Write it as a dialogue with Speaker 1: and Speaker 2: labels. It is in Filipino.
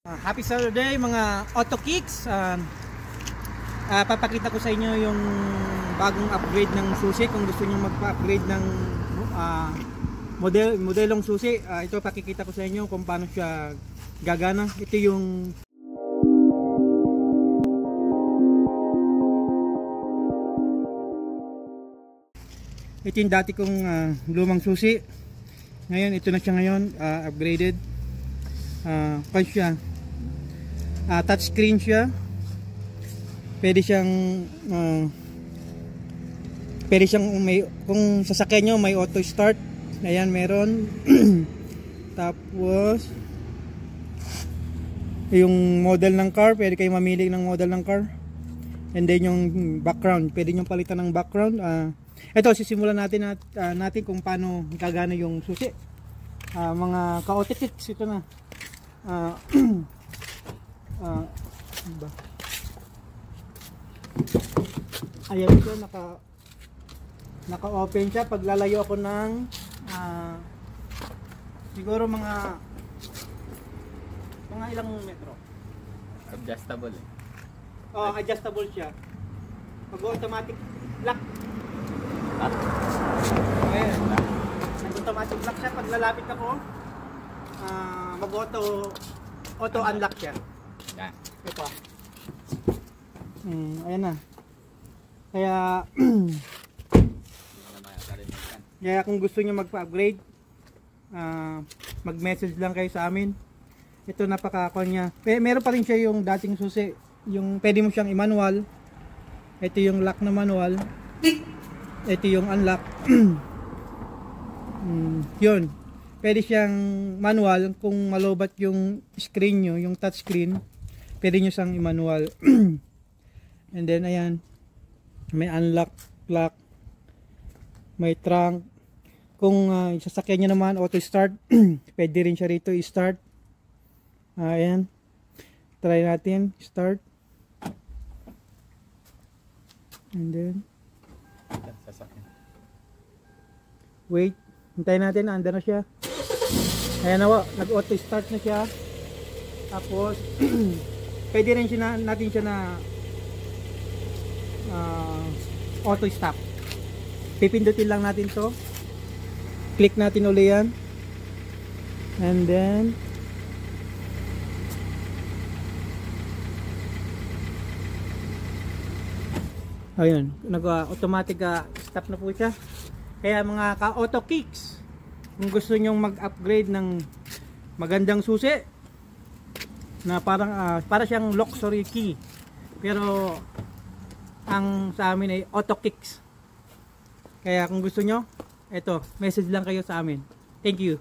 Speaker 1: Happy Saturday mga Auto Kicks. Papakita ko sa inyo yung bagong upgrade ng susi. Kung gusto niyo magpa-upgrade ng modelong susi, ito pakikita ko sa inyo kung paano siya gagana. Ito yung dati kong lumang susi. Ngayon ito na siya ngayon, upgraded. Pan siya, touchscreen siya. Pwede siyang may, kung sasakyan nyo may auto start, ayan meron. Tapos yung model ng car, pwede kayo mamili ng model ng car. And then yung background, pwede nyo palitan ng background. Ito sisimulan natin natin kung paano gagana yung susi. Mga ka-Auto Kicks, ito na. Ayan ito, naka-open siya. Paglalayo ako ng siguro mga ilang metro.
Speaker 2: Adjustable eh.
Speaker 1: Adjustable siya. Mag-automatic lock. Ayan, nag-automatic lock siya. Pag lalapit ako, mag-auto unlock siya.
Speaker 2: Yan.
Speaker 1: Ito. Ayan na. Kaya kung gusto niyo magpa-upgrade, mag-message lang kayo sa amin. Ito napaka-con niya. Meron pa rin siya yung dating susi, yung pwede mo siyang i-manual. Ito yung lock na manual. Ito yung unlock. Yun. Pwede siyang manual kung malobat yung screen nyo, yung touch screen. Pwede nyo siyang i-manual. And then ayan, may unlock, lock, may trunk. Kung sasakyan nyo naman auto start, pwede rin siya rito i-start. Ayan, try natin start. And then wait, hintayin natin, andar na siya. Ayan na, nag-auto start na siya. Tapos pwede rin natin siya na auto stop. Pipindutin lang natin to, click natin uli yan, and then ayun, nag-automatic stop na po siya. Kaya mga ka-Auto Kicks, kung gusto nyong mag-upgrade ng magandang susi na para siyang luxury key, pero ang sa amin ay Auto Kicks. Kaya kung gusto nyo, eto, message lang kayo sa amin. Thank you.